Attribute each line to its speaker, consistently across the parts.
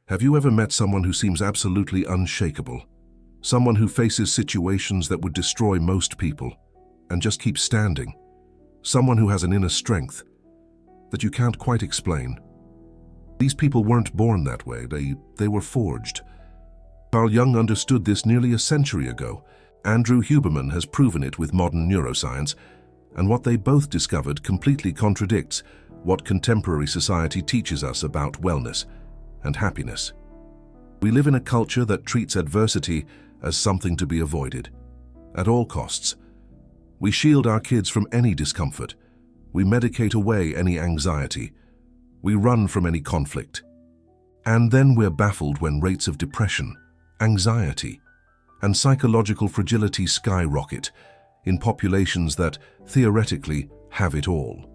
Speaker 1: Have you ever met someone who seems absolutely unshakable? Someone who faces situations that would destroy most people and just keeps standing? Someone who has an inner strength that you can't quite explain. These people weren't born that way, they were forged. Carl Jung understood this nearly a century ago. Andrew Huberman has proven it with modern neuroscience, and what they both discovered completely contradicts what contemporary society teaches us about wellness and happiness. We live in a culture that treats adversity as something to be avoided at all costs. We shield our kids from any discomfort. We medicate away any anxiety. We run from any conflict. And then we're baffled when rates of depression, anxiety, and psychological fragility skyrocket in populations that theoretically have it all.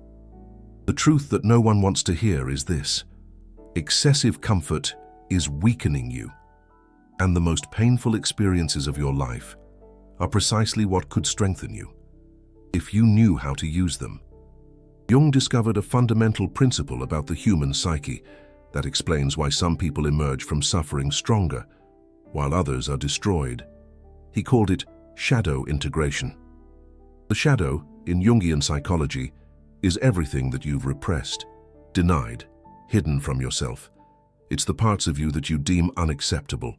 Speaker 1: The truth that no one wants to hear is this: excessive comfort is weakening you, and the most painful experiences of your life are precisely what could strengthen you, if you knew how to use them. Jung discovered a fundamental principle about the human psyche that explains why some people emerge from suffering stronger, while others are destroyed. He called it shadow integration. The shadow, in Jungian psychology, is everything that you've repressed, denied, hidden from yourself. It's the parts of you that you deem unacceptable,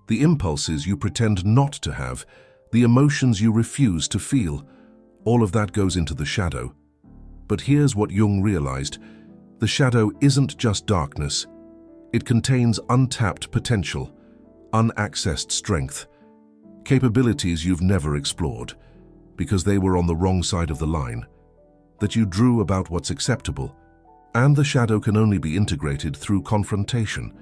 Speaker 1: the impulses you pretend not to have, the emotions you refuse to feel. All of that goes into the shadow. But here's what Jung realized: the shadow isn't just darkness. It contains untapped potential, unaccessed strength, capabilities you've never explored because they were on the wrong side of the line, that you drew about what's acceptable. And the shadow can only be integrated through confrontation,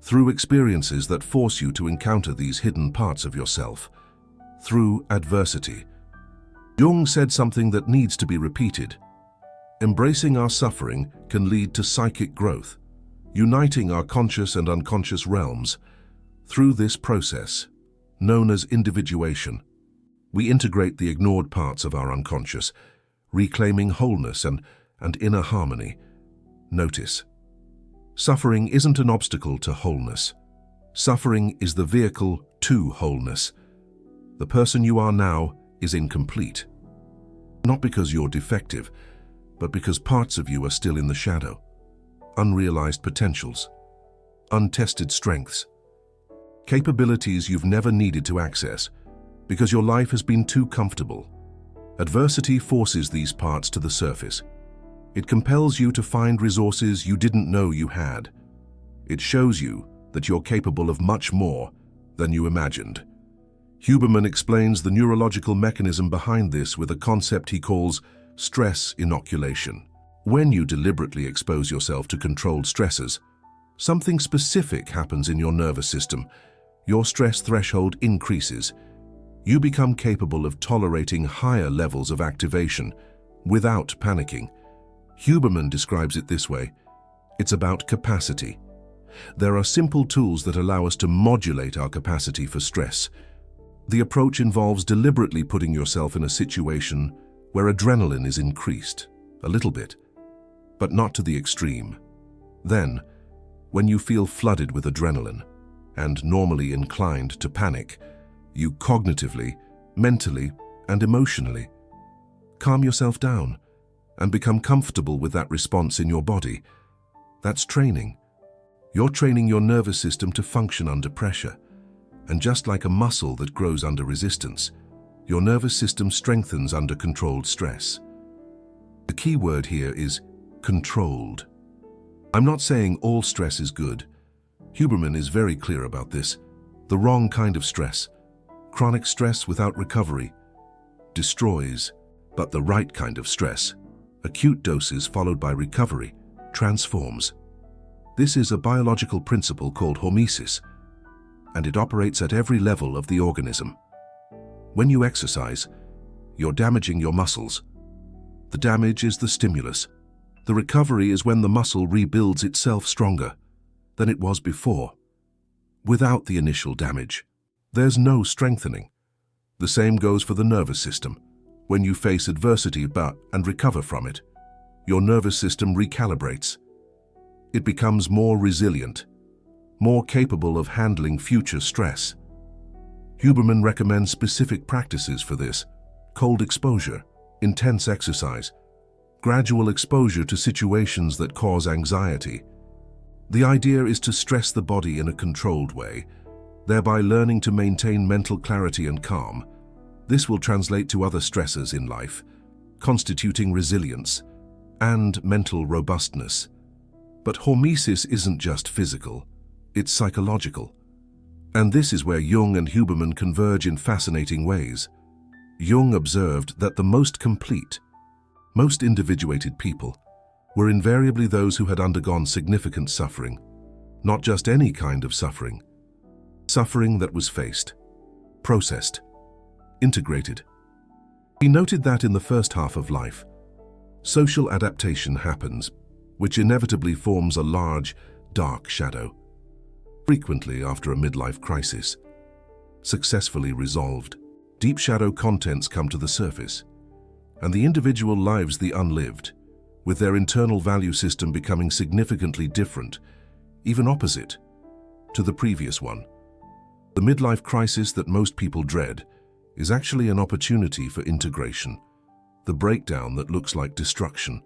Speaker 1: through experiences that force you to encounter these hidden parts of yourself, through adversity. Jung said something that needs to be repeated. Embracing our suffering can lead to psychic growth, uniting our conscious and unconscious realms. Through this process, known as individuation, we integrate the ignored parts of our unconscious, reclaiming wholeness and inner harmony. Notice, suffering isn't an obstacle to wholeness. Suffering is the vehicle to wholeness. The person you are now is incomplete, not because you're defective, but because parts of you are still in the shadow. Unrealized potentials, untested strengths, capabilities you've never needed to access because your life has been too comfortable. Adversity forces these parts to the surface. It compels you to find resources you didn't know you had. It shows you that you're capable of much more than you imagined. Huberman explains the neurological mechanism behind this with a concept he calls stress inoculation. When you deliberately expose yourself to controlled stresses, something specific happens in your nervous system. Your stress threshold increases. You become capable of tolerating higher levels of activation without panicking. Huberman describes it this way: it's about capacity. There are simple tools that allow us to modulate our capacity for stress. The approach involves deliberately putting yourself in a situation where adrenaline is increased, a little bit, but not to the extreme. Then, when you feel flooded with adrenaline and normally inclined to panic, you cognitively, mentally, and emotionally calm yourself down and become comfortable with that response in your body. That's training. You're training your nervous system to function under pressure. And just like a muscle that grows under resistance, your nervous system strengthens under controlled stress. The key word here is controlled. I'm not saying all stress is good. Huberman is very clear about this. The wrong kind of stress, chronic stress without recovery, destroys. But the right kind of stress, acute doses followed by recovery, transforms. This is a biological principle called hormesis, and it operates at every level of the organism. When you exercise, you're damaging your muscles. The damage is the stimulus. The recovery is when the muscle rebuilds itself stronger than it was before. Without the initial damage, there's no strengthening. The same goes for the nervous system. When you face adversity and recover from it, your nervous system recalibrates. It becomes more resilient, more capable of handling future stress. Huberman recommends specific practices for this: cold exposure, intense exercise, gradual exposure to situations that cause anxiety. The idea is to stress the body in a controlled way, thereby learning to maintain mental clarity and calm. This will translate to other stressors in life, constituting resilience and mental robustness. But hormesis isn't just physical, it's psychological. And this is where Jung and Huberman converge in fascinating ways. Jung observed that the most complete, most individuated people were invariably those who had undergone significant suffering. Not just any kind of suffering. Suffering that was faced, processed, integrated. He noted that in the first half of life, social adaptation happens, which inevitably forms a large, dark shadow. Frequently after a midlife crisis, successfully resolved, deep shadow contents come to the surface, and the individual lives the unlived, with their internal value system becoming significantly different, even opposite, to the previous one. The midlife crisis that most people dread is actually an opportunity for integration. The breakdown that looks like destruction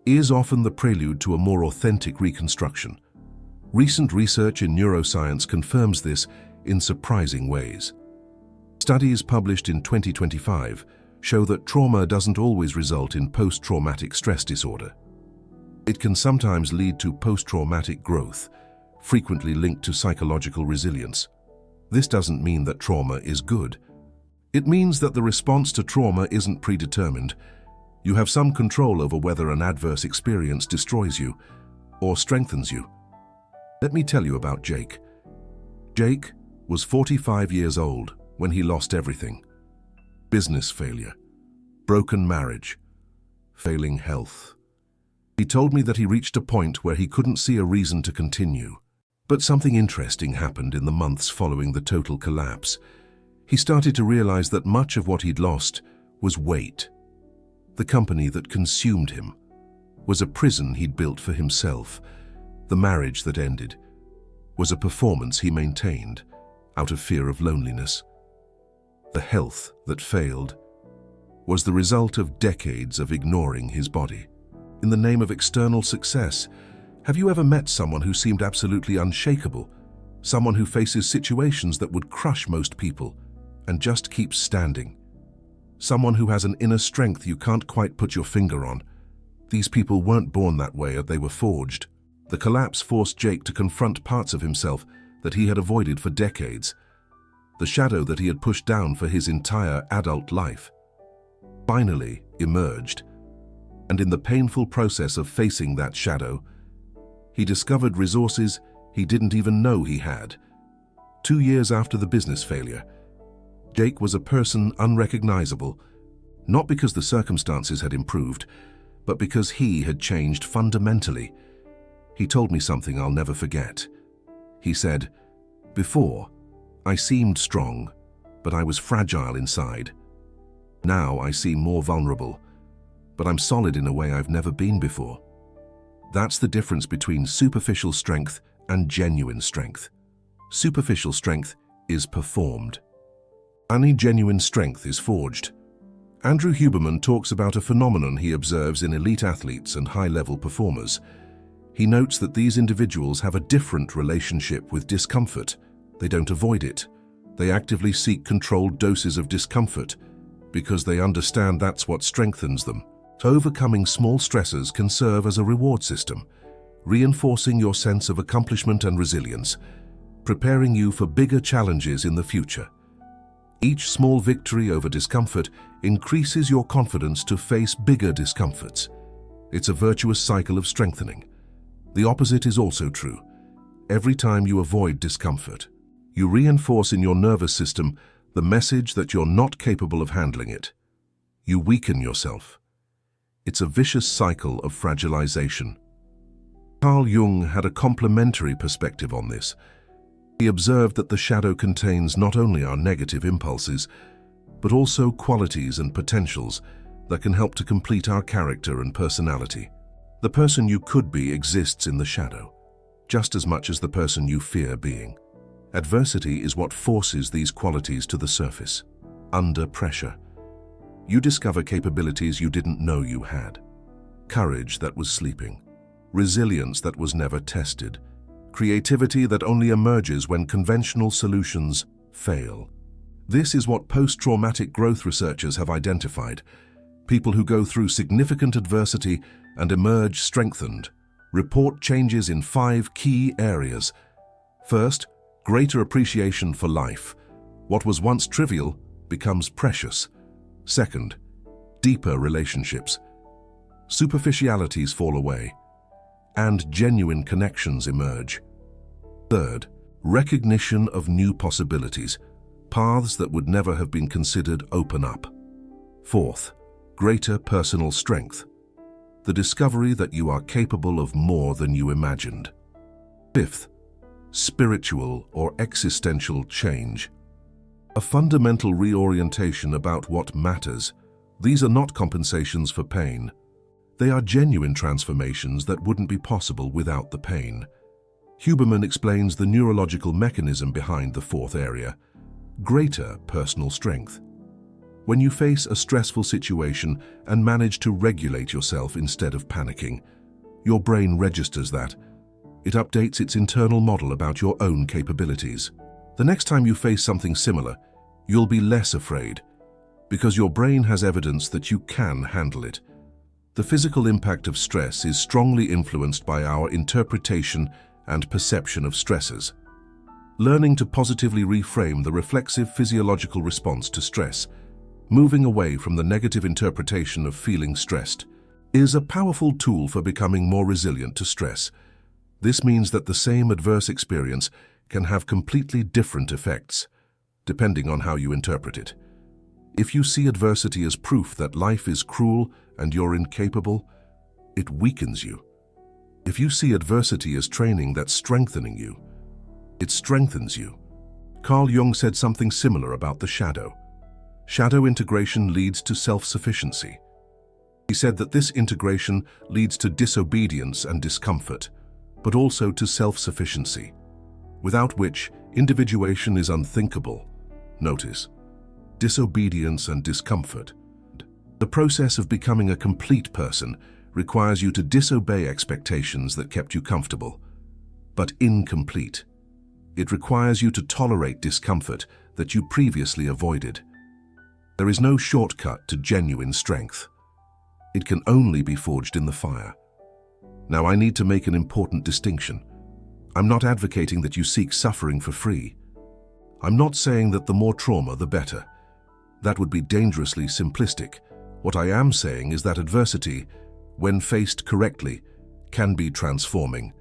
Speaker 1: is often the prelude to a more authentic reconstruction. Recent research in neuroscience confirms this in surprising ways. Studies published in 2025 show that trauma doesn't always result in post-traumatic stress disorder. It can sometimes lead to post-traumatic growth, frequently linked to psychological resilience. This doesn't mean that trauma is good. It means that the response to trauma isn't predetermined. You have some control over whether an adverse experience destroys you or strengthens you. Let me tell you about Jake. Jake was 45 years old when he lost everything. Business failure, broken marriage, failing health. He told me that he reached a point where he couldn't see a reason to continue. But something interesting happened in the months following the total collapse. He started to realize that much of what he'd lost was weight. The company that consumed him was a prison he'd built for himself. The marriage that ended was a performance he maintained out of fear of loneliness. The health that failed was the result of decades of ignoring his body. In the name of external success, have you ever met someone who seemed absolutely unshakable? Someone who faces situations that would crush most people and just keeps standing? Someone who has an inner strength you can't quite put your finger on. These people weren't born that way, they were forged. The collapse forced Jake to confront parts of himself that he had avoided for decades. The shadow that he had pushed down for his entire adult life finally emerged. And in the painful process of facing that shadow, he discovered resources he didn't even know he had. 2 years after the business failure, Jake was a person unrecognizable, not because the circumstances had improved, but because he had changed fundamentally. He told me something I'll never forget. He said, "Before, I seemed strong, but I was fragile inside. Now I seem more vulnerable, but I'm solid in a way I've never been before." That's the difference between superficial strength and genuine strength. Superficial strength is performed. Only genuine strength is forged. Andrew Huberman talks about a phenomenon he observes in elite athletes and high-level performers. He notes that these individuals have a different relationship with discomfort. They don't avoid it. They actively seek controlled doses of discomfort because they understand that's what strengthens them. Overcoming small stressors can serve as a reward system, reinforcing your sense of accomplishment and resilience, preparing you for bigger challenges in the future. Each small victory over discomfort increases your confidence to face bigger discomforts. It's a virtuous cycle of strengthening. The opposite is also true. Every time you avoid discomfort, you reinforce in your nervous system the message that you're not capable of handling it. You weaken yourself. It's a vicious cycle of fragilization. Carl Jung had a complementary perspective on this. He observed that the shadow contains not only our negative impulses, but also qualities and potentials that can help to complete our character and personality. The person you could be exists in the shadow, just as much as the person you fear being. Adversity is what forces these qualities to the surface. Under pressure, you discover capabilities you didn't know you had. Courage that was sleeping. Resilience that was never tested. Creativity that only emerges when conventional solutions fail. This is what post-traumatic growth researchers have identified. People who go through significant adversity and emerge strengthened report changes in 5 key areas. First, greater appreciation for life. What was once trivial becomes precious. Second, deeper relationships. Superficialities fall away, and genuine connections emerge. Third, recognition of new possibilities. Paths that would never have been considered open up. Fourth, greater personal strength. The discovery that you are capable of more than you imagined. Fifth, spiritual or existential change. A fundamental reorientation about what matters. These are not compensations for pain. They are genuine transformations that wouldn't be possible without the pain. Huberman explains the neurological mechanism behind the fourth area. Greater personal strength. When you face a stressful situation and manage to regulate yourself instead of panicking, your brain registers that. It updates its internal model about your own capabilities. The next time you face something similar, you'll be less afraid, because your brain has evidence that you can handle it. The physical impact of stress is strongly influenced by our interpretation and perception of stressors. Learning to positively reframe the reflexive physiological response to stress, moving away from the negative interpretation of feeling stressed, is a powerful tool for becoming more resilient to stress. This means that the same adverse experience can have completely different effects, depending on how you interpret it. If you see adversity as proof that life is cruel and you're incapable, it weakens you. If you see adversity as training that's strengthening you, it strengthens you. Carl Jung said something similar about the shadow. Shadow integration leads to self-sufficiency. He said that this integration leads to disobedience and discomfort, but also to self-sufficiency, without which individuation is unthinkable. Notice, disobedience and discomfort. The process of becoming a complete person requires you to disobey expectations that kept you comfortable, but incomplete. It requires you to tolerate discomfort that you previously avoided. There is no shortcut to genuine strength. It can only be forged in the fire. Now, I need to make an important distinction. I'm not advocating that you seek suffering for free. I'm not saying that the more trauma, the better. That would be dangerously simplistic. What I am saying is that adversity, when faced correctly, can be transforming,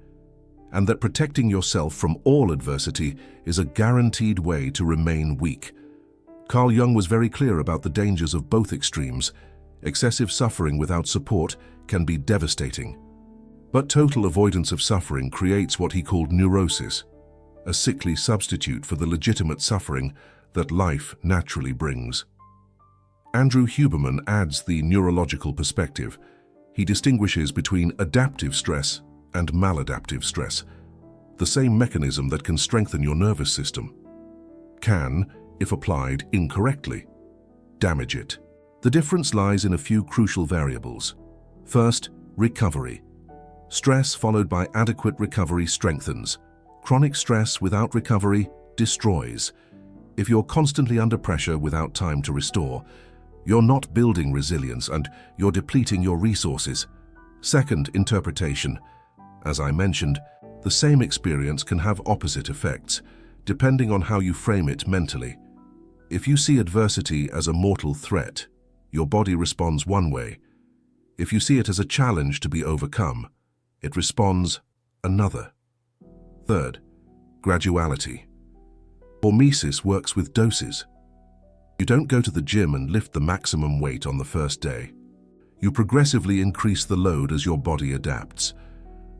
Speaker 1: and that protecting yourself from all adversity is a guaranteed way to remain weak. Carl Jung was very clear about the dangers of both extremes. Excessive suffering without support can be devastating. But total avoidance of suffering creates what he called neurosis, a sickly substitute for the legitimate suffering that life naturally brings. Andrew Huberman adds the neurological perspective. He distinguishes between adaptive stress and maladaptive stress. The same mechanism that can strengthen your nervous system can, if applied incorrectly, damage it. The difference lies in a few crucial variables. First, recovery. Stress followed by adequate recovery strengthens. Chronic stress without recovery destroys. If you're constantly under pressure without time to restore, you're not building resilience and you're depleting your resources. Second, interpretation. As I mentioned, the same experience can have opposite effects, depending on how you frame it mentally. If you see adversity as a mortal threat, your body responds one way. If you see it as a challenge to be overcome, it responds another. Third, graduality. Hormesis works with doses. You don't go to the gym and lift the maximum weight on the first day. You progressively increase the load as your body adapts.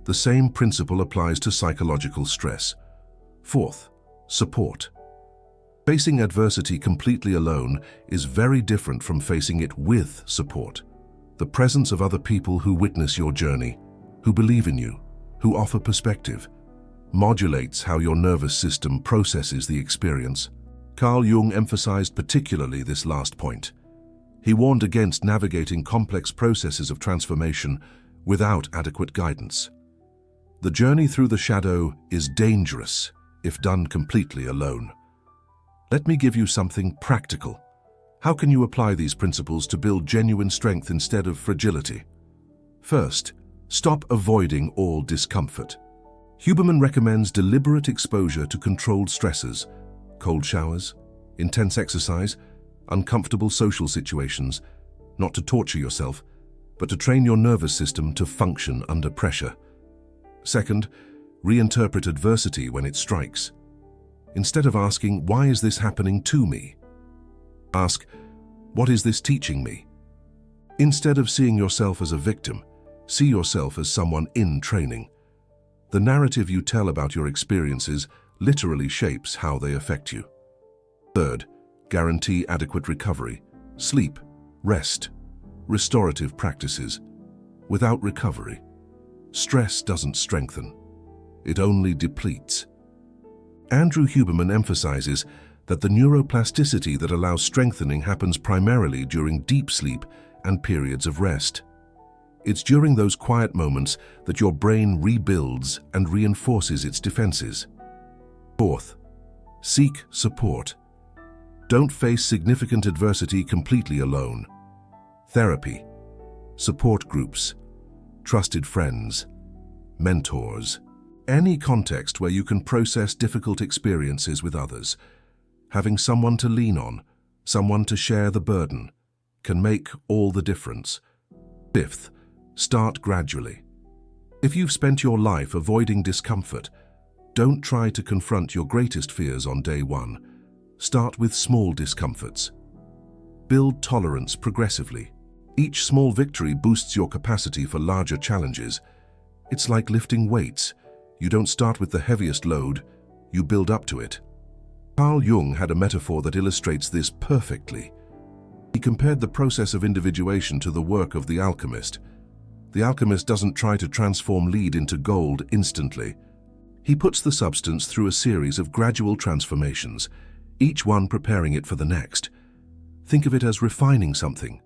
Speaker 1: The same principle applies to psychological stress. Fourth, support. Facing adversity completely alone is very different from facing it with support. The presence of other people who witness your journey, who believe in you, who offer perspective, modulates how your nervous system processes the experience. Carl Jung emphasized particularly this last point. He warned against navigating complex processes of transformation without adequate guidance. The journey through the shadow is dangerous if done completely alone. Let me give you something practical. How can you apply these principles to build genuine strength instead of fragility? First, stop avoiding all discomfort. Huberman recommends deliberate exposure to controlled stressors, cold showers, intense exercise, uncomfortable social situations, not to torture yourself, but to train your nervous system to function under pressure. Second, reinterpret adversity when it strikes. Instead of asking, "Why is this happening to me?" ask, "What is this teaching me?" Instead of seeing yourself as a victim, see yourself as someone in training. The narrative you tell about your experiences literally shapes how they affect you. Third, guarantee adequate recovery. Sleep, rest, restorative practices. Without recovery, stress doesn't strengthen. It only depletes. Andrew Huberman emphasizes that the neuroplasticity that allows strengthening happens primarily during deep sleep and periods of rest. It's during those quiet moments that your brain rebuilds and reinforces its defenses. Fourth, seek support. Don't face significant adversity completely alone. Therapy, support groups, trusted friends, mentors, any context where you can process difficult experiences with others. Having someone to lean on, someone to share the burden, can make all the difference. Fifth, start gradually. If you've spent your life avoiding discomfort, don't try to confront your greatest fears on day one. Start with small discomforts. Build tolerance progressively. Each small victory boosts your capacity for larger challenges. It's like lifting weights. You don't start with the heaviest load, you build up to it. Carl Jung had a metaphor that illustrates this perfectly. He compared the process of individuation to the work of the alchemist. The alchemist doesn't try to transform lead into gold instantly. He puts the substance through a series of gradual transformations, each one preparing it for the next. Think of it as refining something,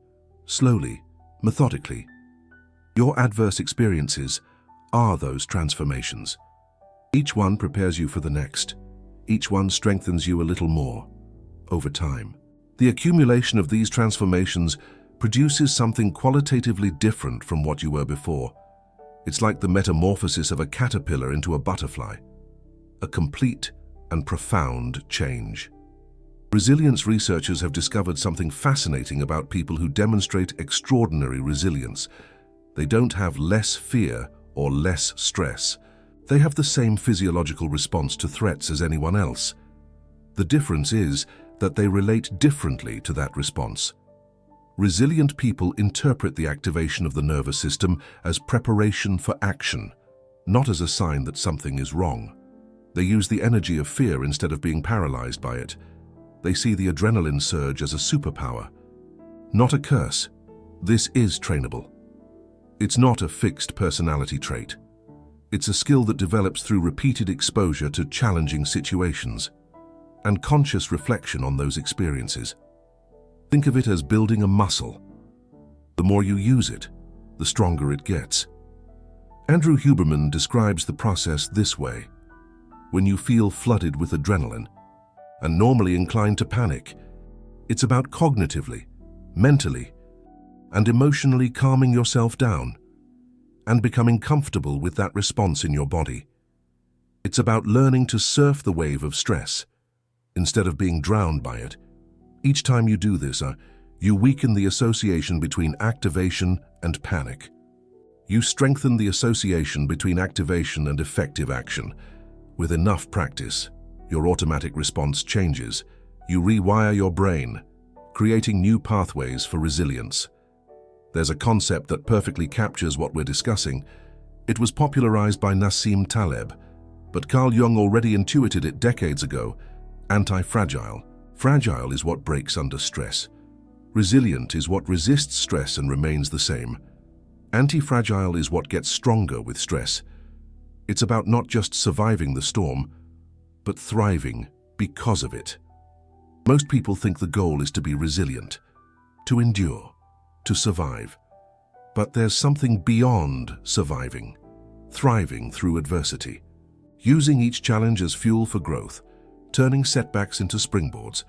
Speaker 1: slowly, methodically. Your adverse experiences are those transformations. Each one prepares you for the next. Each one strengthens you a little more, over time. The accumulation of these transformations produces something qualitatively different from what you were before. It's like the metamorphosis of a caterpillar into a butterfly, a complete and profound change. Resilience researchers have discovered something fascinating about people who demonstrate extraordinary resilience. They don't have less fear or less stress. They have the same physiological response to threats as anyone else. The difference is that they relate differently to that response. Resilient people interpret the activation of the nervous system as preparation for action, not as a sign that something is wrong. They use the energy of fear instead of being paralyzed by it. They see the adrenaline surge as a superpower, not a curse. This is trainable. It's not a fixed personality trait. It's a skill that develops through repeated exposure to challenging situations and conscious reflection on those experiences. Think of it as building a muscle. The more you use it, the stronger it gets. Andrew Huberman describes the process this way. When you feel flooded with adrenaline and normally inclined to panic, it's about cognitively, mentally, and emotionally calming yourself down and becoming comfortable with that response in your body. It's about learning to surf the wave of stress instead of being drowned by it. Each time you do this, you weaken the association between activation and panic. You strengthen the association between activation and effective action. With enough practice, your automatic response changes. You rewire your brain, creating new pathways for resilience. There's a concept that perfectly captures what we're discussing. It was popularized by Nassim Taleb, but Carl Jung already intuited it decades ago: antifragile. Fragile is what breaks under stress. Resilient is what resists stress and remains the same. Antifragile is what gets stronger with stress. It's about not just surviving the storm, but thriving because of it. Most people think the goal is to be resilient, to endure, to survive. But there's something beyond surviving, thriving through adversity. Using each challenge as fuel for growth, turning setbacks into springboards.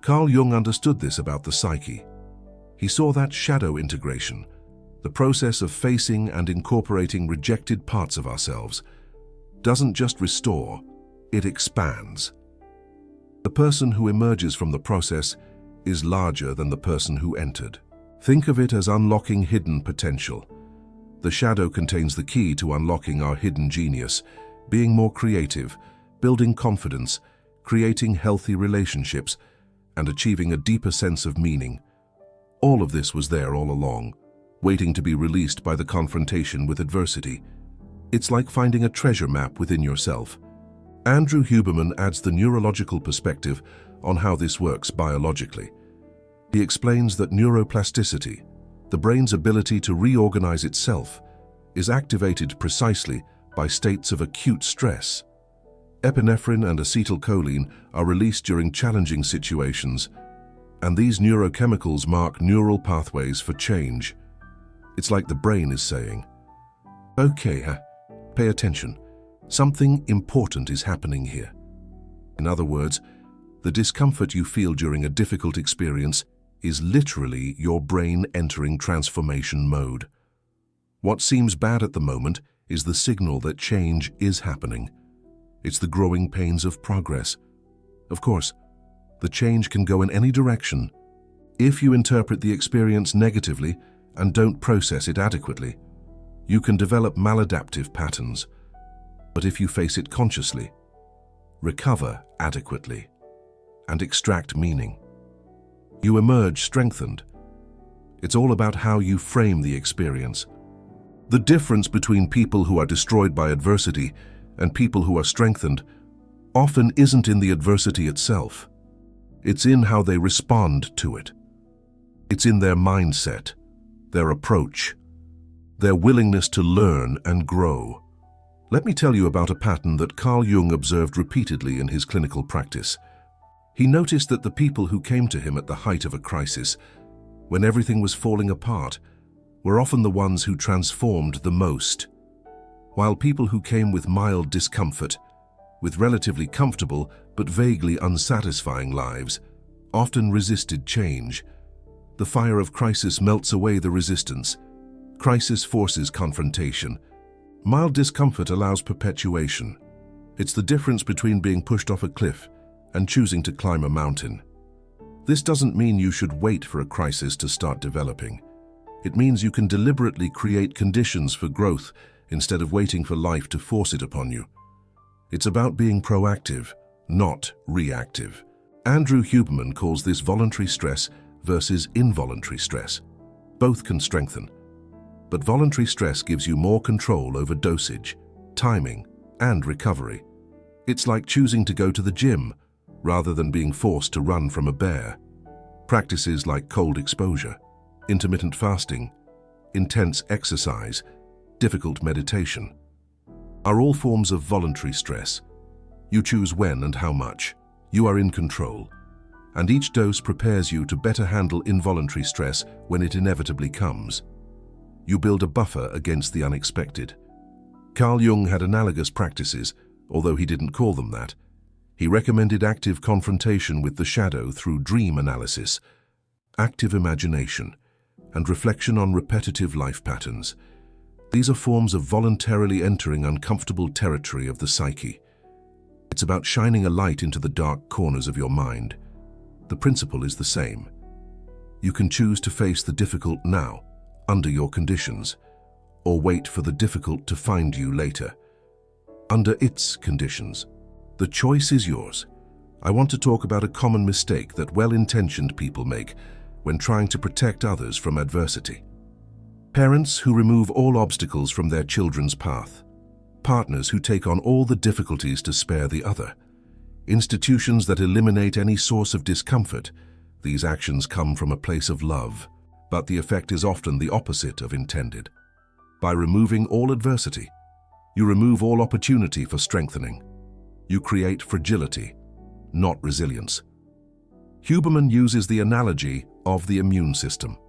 Speaker 1: Carl Jung understood this about the psyche. He saw that shadow integration, the process of facing and incorporating rejected parts of ourselves, doesn't just restore, it expands. The person who emerges from the process is larger than the person who entered. Think of it as unlocking hidden potential. The shadow contains the key to unlocking our hidden genius, being more creative, building confidence, creating healthy relationships, and achieving a deeper sense of meaning. All of this was there all along, waiting to be released by the confrontation with adversity. It's like finding a treasure map within yourself. Andrew Huberman adds the neurological perspective on how this works biologically. He explains that neuroplasticity, the brain's ability to reorganize itself, is activated precisely by states of acute stress. Epinephrine and acetylcholine are released during challenging situations, and these neurochemicals mark neural pathways for change. It's like the brain is saying, "Okay, pay attention. Something important is happening here." In other words, the discomfort you feel during a difficult experience is literally your brain entering transformation mode. What seems bad at the moment is the signal that change is happening. It's the growing pains of progress. Of course, the change can go in any direction. If you interpret the experience negatively and don't process it adequately, you can develop maladaptive patterns. But if you face it consciously, recover adequately, and extract meaning, you emerge strengthened. It's all about how you frame the experience. The difference between people who are destroyed by adversity and people who are strengthened often isn't in the adversity itself. It's in how they respond to it. It's in their mindset, their approach, their willingness to learn and grow. Let me tell you about a pattern that Carl Jung observed repeatedly in his clinical practice. He noticed that the people who came to him at the height of a crisis, when everything was falling apart, were often the ones who transformed the most, while people who came with mild discomfort, with relatively comfortable but vaguely unsatisfying lives, often resisted change. The fire of crisis melts away the resistance. Crisis forces confrontation. Mild discomfort allows perpetuation. It's the difference between being pushed off a cliff and choosing to climb a mountain. This doesn't mean you should wait for a crisis to start developing. It means you can deliberately create conditions for growth instead of waiting for life to force it upon you. It's about being proactive, not reactive. Andrew Huberman calls this voluntary stress versus involuntary stress. Both can strengthen, but voluntary stress gives you more control over dosage, timing, and recovery. It's like choosing to go to the gym rather than being forced to run from a bear. Practices like cold exposure, intermittent fasting, intense exercise, difficult meditation are all forms of voluntary stress. You choose when and how much. You are in control, and each dose prepares you to better handle involuntary stress when it inevitably comes. You build a buffer against the unexpected. Carl Jung had analogous practices, although he didn't call them that. He recommended active confrontation with the shadow through dream analysis, active imagination, and reflection on repetitive life patterns. These are forms of voluntarily entering uncomfortable territory of the psyche. It's about shining a light into the dark corners of your mind. The principle is the same. You can choose to face the difficult now, under your conditions, or wait for the difficult to find you later, under its conditions. The choice is yours. I want to talk about a common mistake that well-intentioned people make when trying to protect others from adversity. Parents who remove all obstacles from their children's path. Partners who take on all the difficulties to spare the other. Institutions that eliminate any source of discomfort. These actions come from a place of love, but the effect is often the opposite of intended. By removing all adversity, You remove all opportunity for strengthening. You create fragility, not resilience. Huberman uses the analogy of the immune system.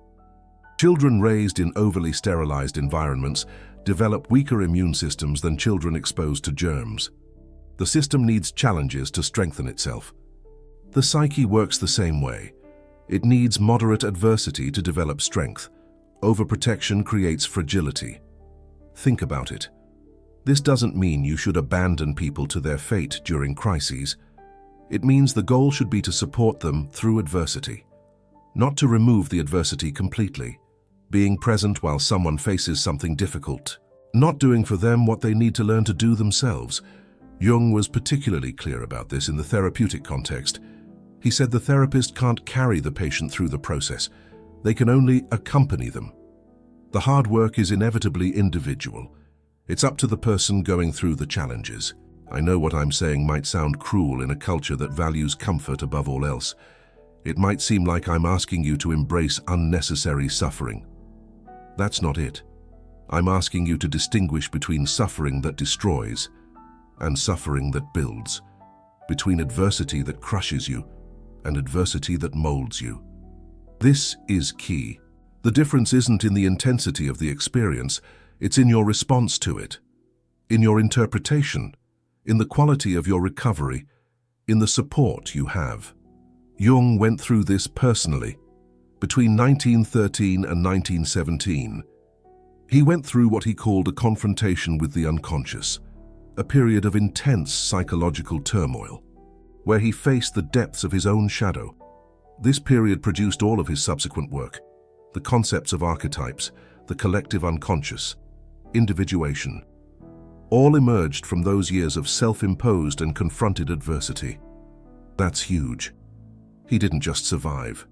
Speaker 1: Children raised in overly sterilized environments develop weaker immune systems than children exposed to germs. The system needs challenges to strengthen itself. The psyche works the same way. It needs moderate adversity to develop strength. Overprotection creates fragility. Think about it. This doesn't mean you should abandon people to their fate during crises. It means the goal should be to support them through adversity, not to remove the adversity completely. Being present while someone faces something difficult, not doing for them what they need to learn to do themselves. Jung was particularly clear about this in the therapeutic context. He said the therapist can't carry the patient through the process. They can only accompany them. The hard work is inevitably individual. It's up to the person going through the challenges. I know what I'm saying might sound cruel in a culture that values comfort above all else. It might seem like I'm asking you to embrace unnecessary suffering. That's not it. I'm asking you to distinguish between suffering that destroys and suffering that builds, between adversity that crushes you and adversity that molds you. This is key. The difference isn't in the intensity of the experience, it's in your response to it, in your interpretation, in the quality of your recovery, in the support you have. Jung went through this personally. Between 1913 and 1917, he went through what he called a confrontation with the unconscious, a period of intense psychological turmoil, where he faced the depths of his own shadow. This period produced all of his subsequent work, the concepts of archetypes, the collective unconscious, individuation, all emerged from those years of self-imposed and confronted adversity. That's huge. He didn't just survive.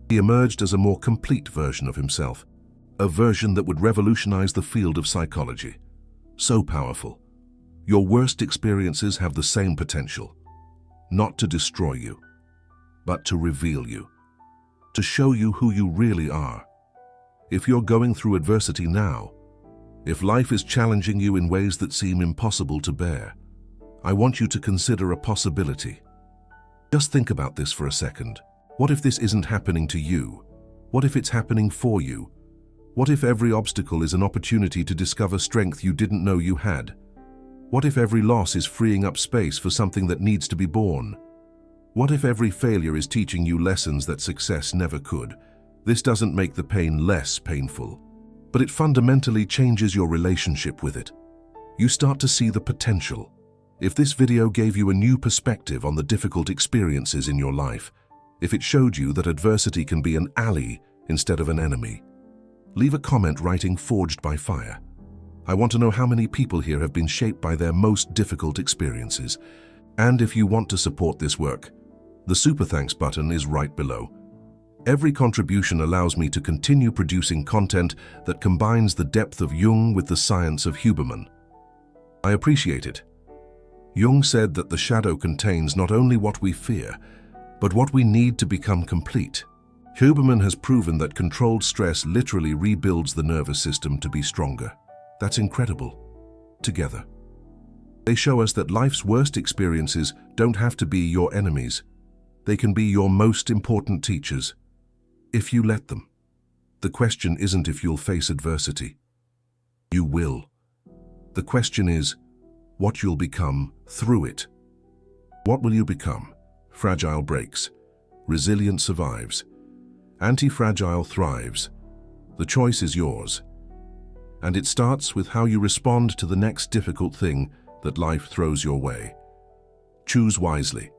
Speaker 1: He emerged as a more complete version of himself, a version that would revolutionize the field of psychology. So powerful. Your worst experiences have the same potential, not to destroy you, but to reveal you, to show you who you really are. If you're going through adversity now, if life is challenging you in ways that seem impossible to bear, I want you to consider a possibility. Just think about this for a second. What if this isn't happening to you? What if it's happening for you? What if every obstacle is an opportunity to discover strength you didn't know you had? What if every loss is freeing up space for something that needs to be born? What if every failure is teaching you lessons that success never could? This doesn't make the pain less painful, but it fundamentally changes your relationship with it. You start to see the potential. If this video gave you a new perspective on the difficult experiences in your life, if it showed you that adversity can be an ally instead of an enemy, leave a comment writing "Forged by Fire." I want to know how many people here have been shaped by their most difficult experiences. And if you want to support this work, the Super Thanks button is right below. Every contribution allows me to continue producing content that combines the depth of Jung with the science of Huberman. I appreciate it. Jung said that the shadow contains not only what we fear, but what we need to become complete. Huberman has proven that controlled stress literally rebuilds the nervous system to be stronger. That's incredible. Together, they show us that life's worst experiences don't have to be your enemies. They can be your most important teachers, if you let them. The question isn't if you'll face adversity. You will. The question is what you'll become through it. What will you become? Fragile breaks. Resilient survives. Anti-fragile thrives. The choice is yours. And it starts with how you respond to the next difficult thing that life throws your way. Choose wisely.